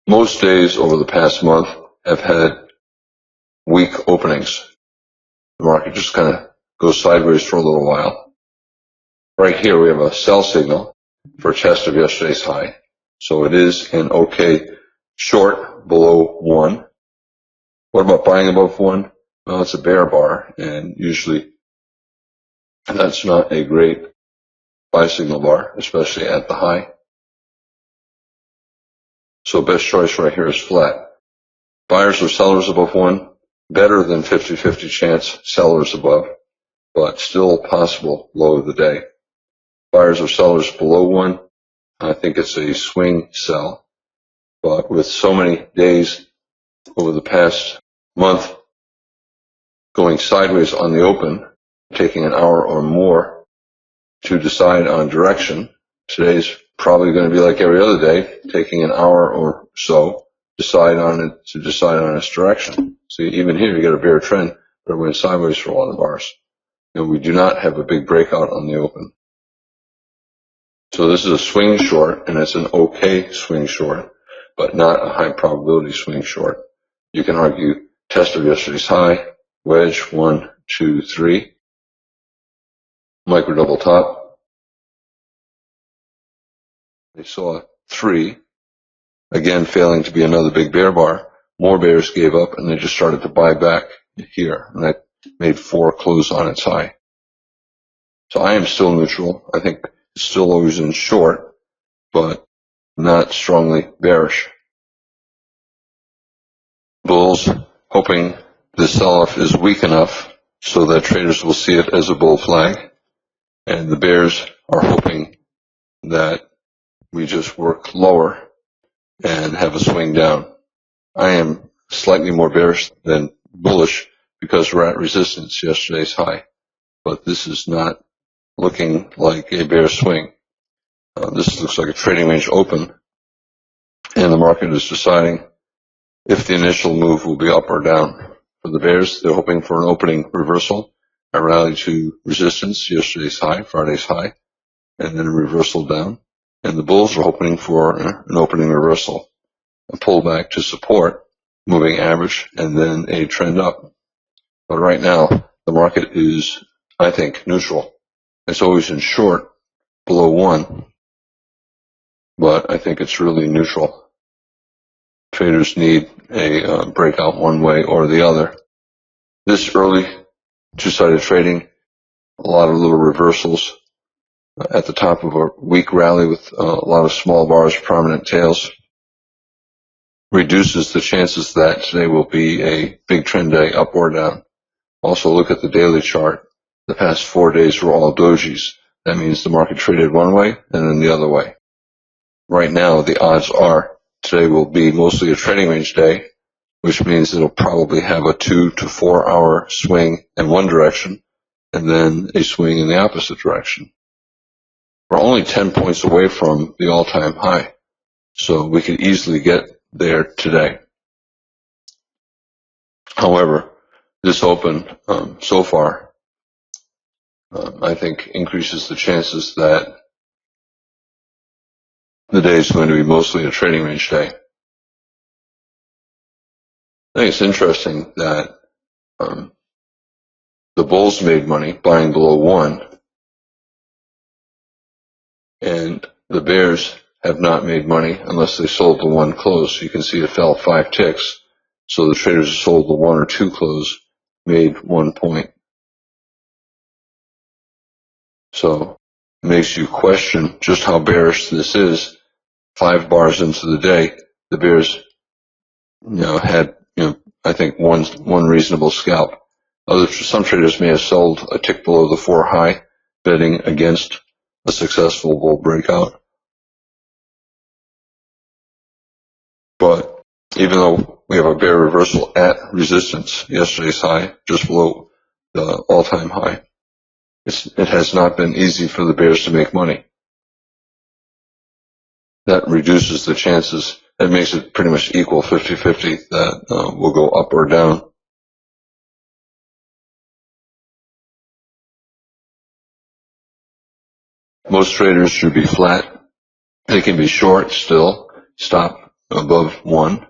Most days over the past month have had weak openings. The market just kind of goes sideways for a little while. Right here we have a sell signal for a test of yesterday's high. So it is an okay short below 1. What about buying above 1? Well, it's a bear bar, and usually that's not a great buy signal bar, especially at the high. So best choice right here is flat. Buyers or sellers above 1, better than 50-50 chance sellers above, but still possible low of the day. Buyers or sellers below 1, I think it's a swing sell, but with so many days over the past month going sideways on the open, taking an hour or more to decide on direction, today's probably going to be like every other day, taking an hour or so to decide on its direction. See, even here you got a bear trend, but it went sideways for a lot of bars. And we do not have a big breakout on the open. So this is a swing short, and it's an okay swing short, but not a high probability swing short. You can argue test of yesterday's high, wedge 1, 2, 3, micro double top. They saw 3, again failing to be another big bear bar. More bears gave up, and they just started to buy back here, and that made 4 close on its high. So I am still neutral. I think it's still always in short, but not strongly bearish. Bulls hoping the sell-off is weak enough so that traders will see it as a bull flag, and the bears are hoping that we just work lower and have a swing down. I am slightly more bearish than bullish because we're at resistance, yesterday's high, but this is not looking like a bear swing. This looks like a trading range open, and the market is deciding if the initial move will be up or down. For the bears, they're hoping for an opening reversal, a rally to resistance, yesterday's high, Friday's high, and then a reversal down. And the bulls are hoping for an opening reversal, a pullback to support, moving average, and then a trend up. But right now, the market is, I think, neutral. It's always in short, below 1, but I think it's really neutral. Traders need a breakout one way or the other. This early two-sided trading, a lot of little reversals at the top of a weak rally with a lot of small bars, prominent tails, reduces the chances that today will be a big trend day up or down. Also look at the daily chart. The past 4 days were all dojis. That means the market traded one way and then the other way. Right now, the odds are today will be mostly a trading range day, which means it'll probably have a 2 to 4 hour swing in one direction and then a swing in the opposite direction. We're only 10 points away from the all-time high, so we could easily get there today. However, this open so far, I think increases the chances that the day is going to be mostly a trading range day. I think it's interesting that the bulls made money buying below 1, and the bears have not made money unless they sold the 1 close. You can see it fell 5 ticks. So the traders who sold the 1 or 2 close made 1 point. So it makes you question just how bearish this is. 5 bars into the day, the bears, had, I think one reasonable scalp. Some traders may have sold a tick below the 4 high, betting against a successful bull breakout. But even though we have a bear reversal at resistance, yesterday's high, just below the all-time high, it has not been easy for the bears to make money. That reduces the chances. It makes it pretty much equal 50-50 that will go up or down. Most traders should be flat. They can be short still, stop above 1,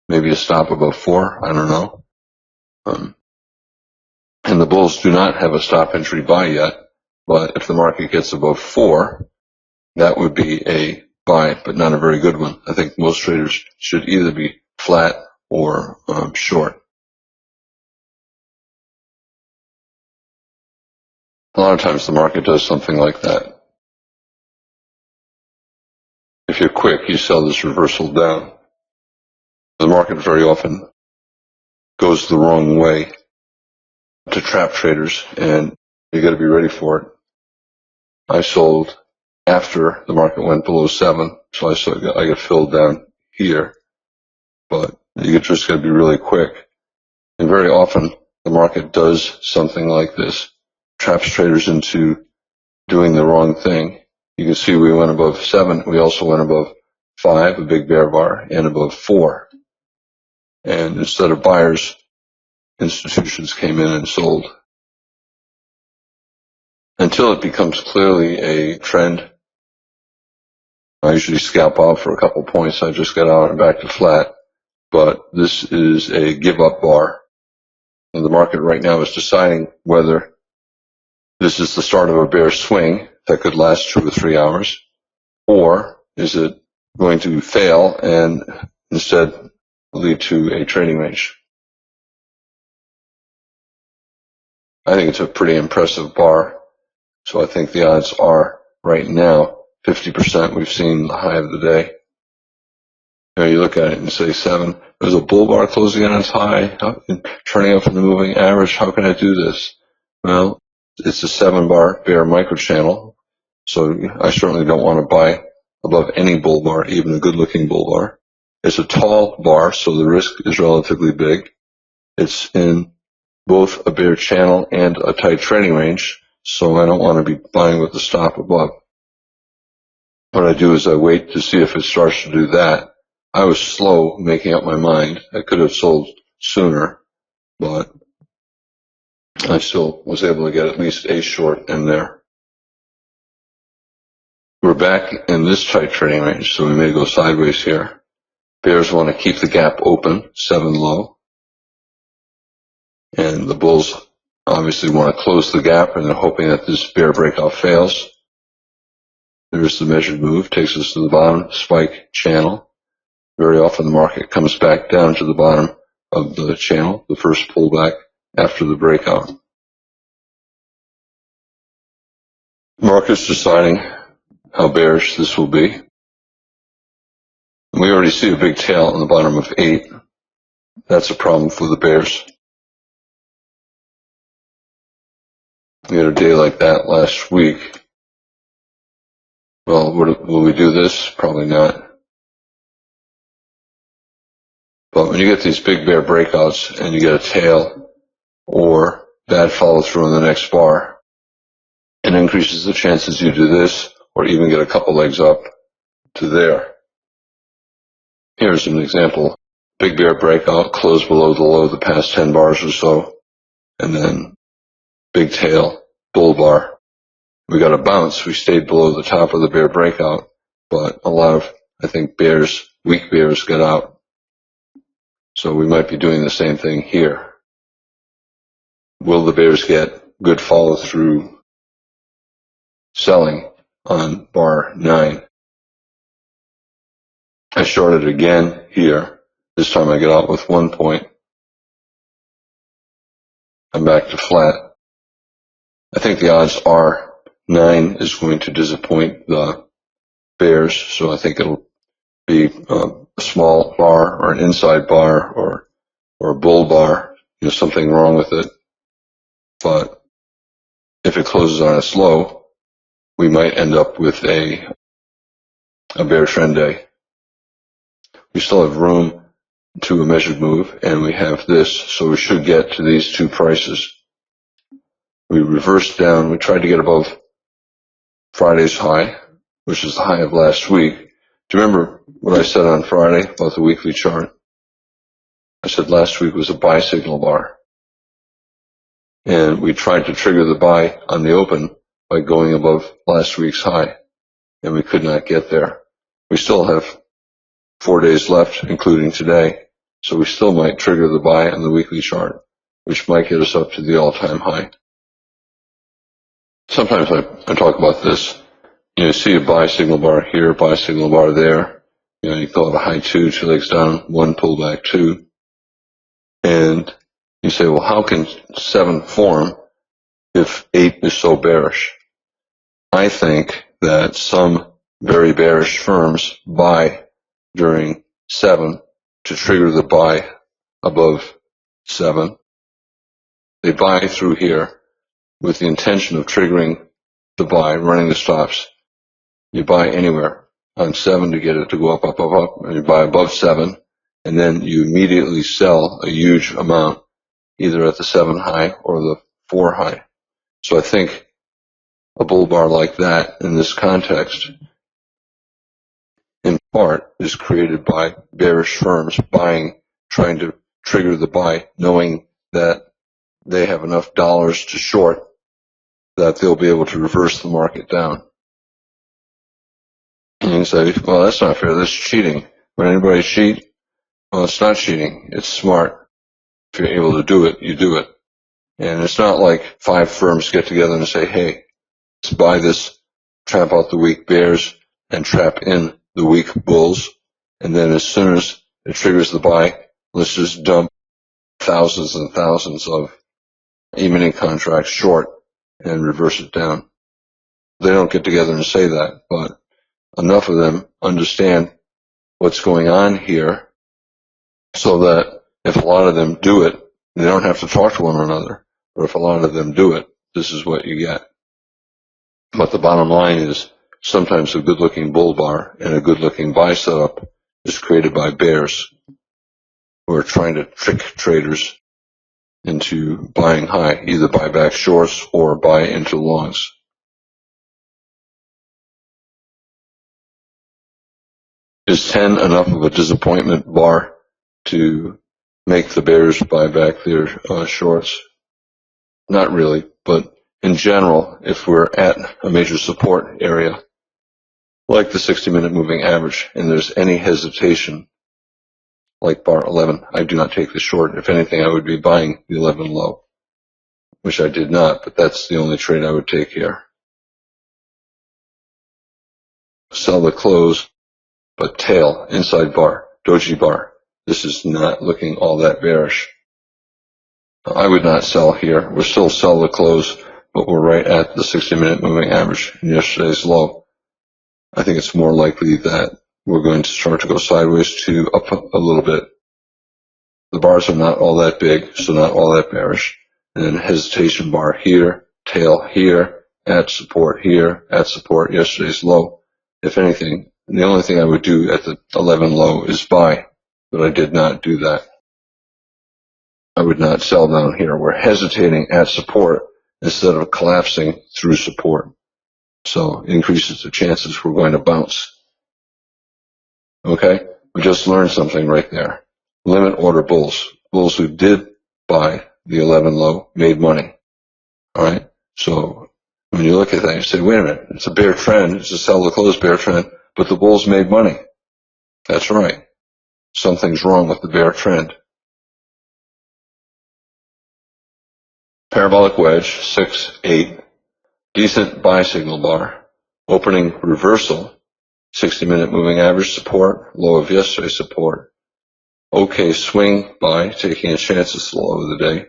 maybe a stop above 4, I don't know. And the bulls do not have a stop entry buy yet, but if the market gets above 4, that would be a buy, but not a very good one. I think most traders should either be flat or short. A lot of times the market does something like that. If you're quick, you sell this reversal down. The market very often goes the wrong way to trap traders, and you got to be ready for it. I sold after the market went below 7, so I got filled down here, but you just got to be really quick. And very often the market does something like this, traps traders into doing the wrong thing. You can see we went above 7. We also went above 5, a big bear bar, and above 4. And instead of buyers, institutions came in and sold. Until it becomes clearly a trend, I usually scalp out for a couple points. I just got out and back to flat. But this is a give-up bar. And the market right now is deciding whether this is the start of a bear swing that could last 2 or 3 hours, or is it going to fail and instead lead to a trading range. I think it's a pretty impressive bar. So I think the odds are right now 50%. We've seen the high of the day. You look at it and say 7. There's a bull bar closing in on its high, turning up from the moving average. How can I do this? Well, it's a 7-bar bear microchannel. So I certainly don't want to buy above any bull bar, even a good-looking bull bar. It's a tall bar, so the risk is relatively big. It's in both a bear channel and a tight trading range, so I don't want to be buying with the stop above. What I do is I wait to see if it starts to do that. I was slow making up my mind. I could have sold sooner, but I still was able to get at least a short in there. We're back in this tight trading range, so we may go sideways here. Bears want to keep the gap open, 7 low. And the bulls obviously want to close the gap, and they're hoping that this bear breakout fails. There's the measured move, takes us to the bottom, spike channel. Very often the market comes back down to the bottom of the channel, the first pullback after the breakout. The market's deciding how bearish this will be. We already see a big tail on the bottom of 8. That's a problem for the bears. We had a day like that last week. Well, will we do this? Probably not. But when you get these big bear breakouts and you get a tail or bad follow through on the next bar, it increases the chances you do this or even get a couple legs up to there. Here's an example. Big bear breakout, close below the low of the past 10 bars or so, and then big tail, bull bar. We got a bounce. We stayed below the top of the bear breakout, but a lot of, I think, bears, weak bears, got out. So we might be doing the same thing here. Will the bears get good follow through selling on bar 9? I shorted again here. This time I get out with 1 point. I'm back to flat. I think the odds are 9 is going to disappoint the bears, so I think it'll be a small bar or an inside bar or a bull bar. There's something wrong with it. But if it closes on its low, we might end up with a bear trend day. We still have room to a measured move, and we have this, so we should get to these 2 prices. We reversed down. We tried to get above Friday's high, which is the high of last week. Do you remember what I said on Friday about the weekly chart? I said last week was a buy signal bar. And we tried to trigger the buy on the open by going above last week's high, and we could not get there. We still have 4 days left, including today. So we still might trigger the buy on the weekly chart, which might get us up to the all-time high. Sometimes I talk about this. You see a buy signal bar here, buy signal bar there. You call it a high 2 legs down, 1 pullback 2. And you say, well, how can 7 form if 8 is so bearish? I think that some very bearish firms buy during 7 to trigger the buy above 7. They buy through here with the intention of triggering the buy, running the stops. You buy anywhere on 7 to get it to go up, up, up, up, and you buy above 7, and then you immediately sell a huge amount, either at the 7 high or the 4 high. So I think a bull bar like that in this context, in part, is created by bearish firms buying, trying to trigger the buy, knowing that they have enough dollars to short that they'll be able to reverse the market down. And you say, well, that's not fair, that's cheating. Would anybody cheat? Well, it's not cheating, it's smart. If you're able to do it, you do it. And it's not like 5 firms get together and say, hey, let's buy this, trap out the weak bears, and trap in the weak bulls. And then as soon as it triggers the buy, let's just dump thousands and thousands of E-mini contracts short and reverse it down. They don't get together and say that, but enough of them understand what's going on here so that if a lot of them do it, they don't have to talk to one another. But if a lot of them do it, this is what you get. But the bottom line is sometimes a good-looking bull bar and a good-looking buy setup is created by bears who are trying to trick traders into buying high, either buy back shorts or buy into longs. Is 10 enough of a disappointment bar to make the bears buy back their shorts? Not really, but in general, if we're at a major support area, like the 60-minute moving average, and there's any hesitation, like bar 11, I do not take the short. If anything, I would be buying the 11 low, which I did not, but that's the only trade I would take here. Sell the close, but tail, inside bar, doji bar. This is not looking all that bearish. I would not sell here. We'll still sell the close, but we're right at the 60-minute moving average in yesterday's low. I think it's more likely that we're going to start to go sideways to up a little bit. The bars are not all that big, so not all that bearish. And then hesitation bar here, tail here, at support here, at support yesterday's low. If anything, the only thing I would do at the 11 low is buy, but I did not do that. I would not sell down here. We're hesitating at support instead of collapsing through support. So it increases the chances we're going to bounce. Okay? We just learned something right there. Limit order bulls. Bulls who did buy the 11 low made money. All right? So when you look at that, you say, wait a minute, it's a bear trend. It's a sell the close bear trend, but the bulls made money. That's right. Something's wrong with the bear trend. Parabolic wedge, 6, 8. Decent buy signal bar. Opening reversal. 60-minute moving average support. Low of yesterday support. Okay swing buy, taking a chance at the low of the day.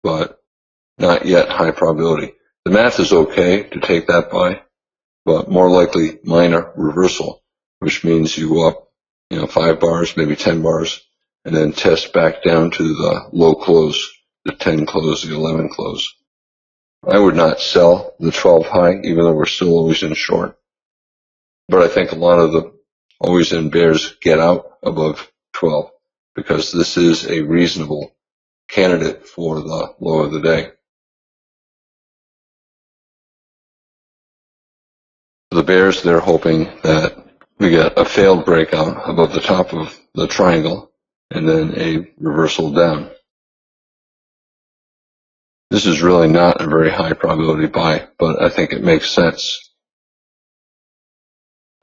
But not yet high probability. The math is okay to take that buy, but more likely minor reversal, which means you go up 5 bars, maybe 10 bars, and then test back down to the low close, the 10 close, the 11 close. I would not sell the 12 high, even though we're still always in short. But I think a lot of the always in bears get out above 12 because this is a reasonable candidate for the low of the day. The bears, they're hoping that we get a failed breakout above the top of the triangle and then a reversal down. This is really not a very high probability buy, but I think it makes sense.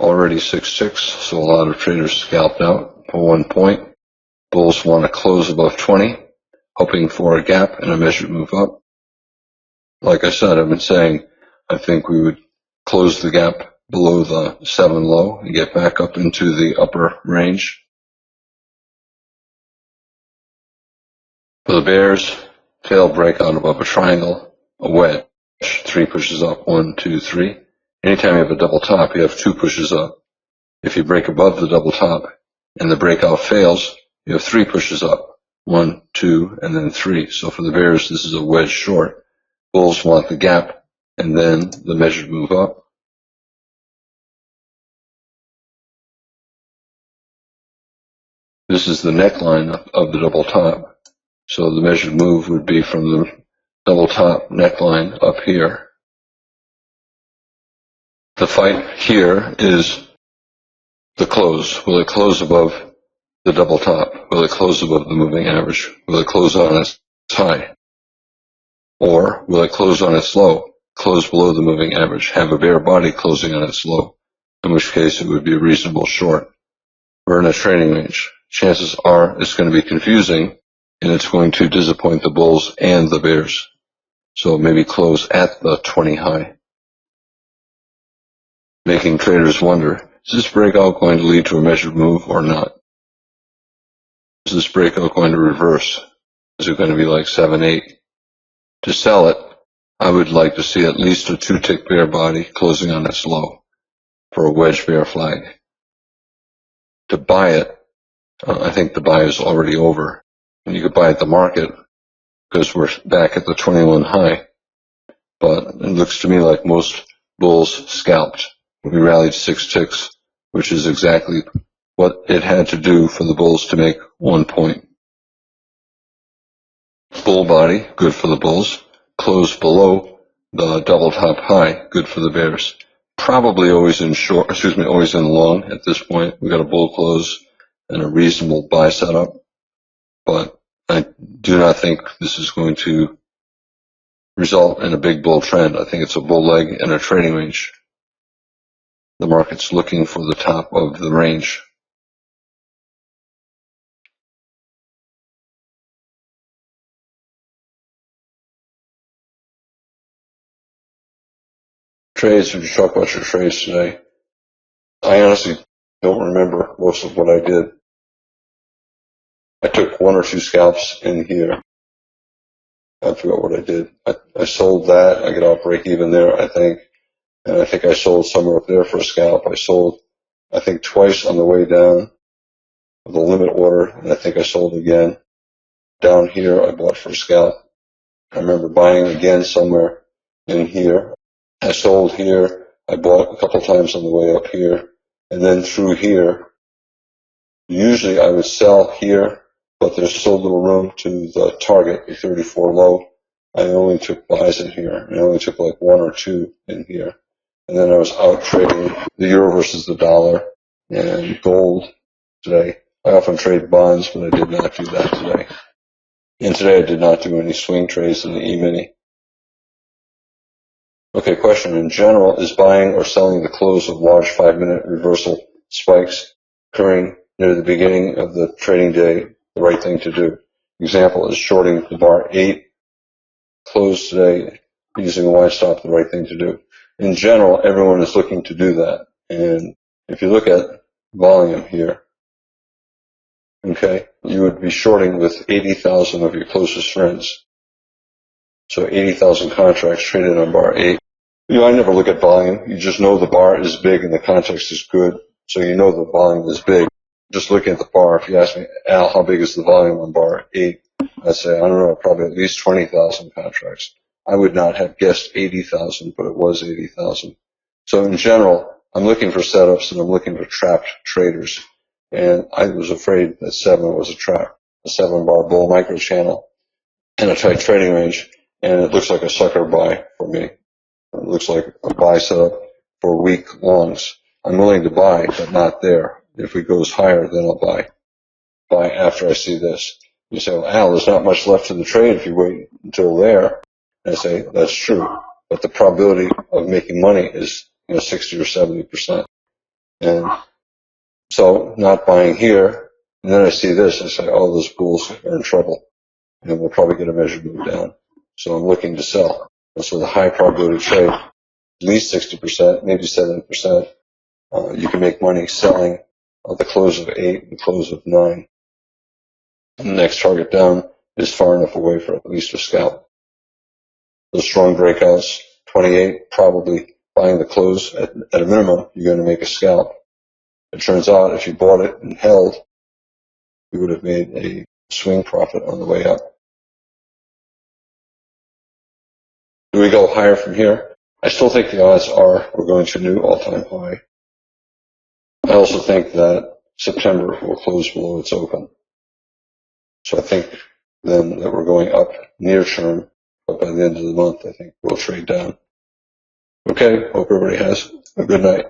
already 6 ticks, so a lot of traders scalped out for 1 point. Bulls want to close above 20, hoping for a gap and a measured move up. Like I said, I've been saying, I think we would close the gap below the 7 low and get back up into the upper range. For the bears, failed breakout above a triangle, a wedge, 3 pushes up, 1, 2, 3. Anytime you have a double top, you have 2 pushes up. If you break above the double top and the breakout fails, you have 3 pushes up, 1, 2, and then 3. So for the bears, this is a wedge short. Bulls want the gap and then the measured move up. This is the neckline of the double top. So the measured move would be from the double top neckline up here. The fight here is the close. Will it close above the double top? Will it close above the moving average? Will it close on its high? Or will it close on its low, close below the moving average, have a bear body closing on its low, in which case it would be a reasonable short. We're in a trading range. Chances are it's going to be confusing and it's going to disappoint the bulls and the bears. So maybe close at the 20 high, making traders wonder, is this breakout going to lead to a measured move or not? Is this breakout going to reverse? Is it going to be like 7, 8? To sell it, I would like to see at least a 2-tick bear body closing on its low for a wedge bear flag. To buy it, I think the buy is already over. And you could buy at the market because we're back at the 21 high. But it looks to me like most bulls scalped. We rallied 6 ticks, which is exactly what it had to do for the bulls to make 1 point. Bull body, good for the bulls. Close below the double top high, good for the bears. Probably always in short, always in long at this point. We got a bull close and a reasonable buy setup, but I do not think this is going to result in a big bull trend. I think it's a bull leg in a trading range. The market's looking for the top of the range. Trades, would you talk about your trades today? I honestly don't remember most of what I did. I took 1 or 2 scalps in here. I forgot what I did. I sold that. I got off break even there, I think. And I think I sold somewhere up there for a scalp. I sold, I think, twice on the way down with a limit order, and I think I sold again. Down here, I bought for a scalp. I remember buying again somewhere in here. I sold here. I bought a couple times on the way up here. And then through here, usually I would sell here, but there's so little room to the target, the 34 low. I only took buys in here. I only took like 1 or 2 in here. And then I was out trading the euro versus the dollar and gold today. I often trade bonds, but I did not do that today. And today I did not do any swing trades in the E-mini. Okay, question. In general, is buying or selling the close of large 5-minute reversal spikes occurring near the beginning of the trading day the right thing to do? Example is shorting the bar 8, close today using a wide stop the right thing to do. In general, everyone is looking to do that. And if you look at volume here, okay, you would be shorting with 80,000 of your closest friends. So 80,000 contracts traded on bar 8. You know, I never look at volume. You just know the bar is big and the context is good. So you know the volume is big. Just looking at the bar, if you ask me, Al, how big is the volume on bar 8? I'd say, I don't know, probably at least 20,000 contracts. I would not have guessed 80,000, but it was 80,000. So in general, I'm looking for setups and I'm looking for trapped traders. And I was afraid that 7 was a trap, a 7-bar bull micro channel and a tight trading range. And it looks like a sucker buy for me. It looks like a buy setup for weak longs. I'm willing to buy, but not there. If it goes higher, then I'll buy. Buy after I see this. You say, well, Al, there's not much left in the trade if you wait until there. And I say, that's true. But the probability of making money is 60 or 70%. And so not buying here, and then I see this, I say, oh, those bulls are in trouble, and we'll probably get a measured move down. So I'm looking to sell. So the high probability trade, at least 60%, maybe 70%. You can make money selling at the close of 8, the close of 9. And the next target down is far enough away for at least a scalp. Those strong breakouts, 28, probably buying the close at a minimum, you're going to make a scalp. It turns out if you bought it and held, you would have made a swing profit on the way up. Do we go higher from here? I still think the odds are we're going to a new all-time high. I also think that September will close below its open. So I think then that we're going up near term, but by the end of the month, I think we'll trade down. Okay, hope everybody has a good night.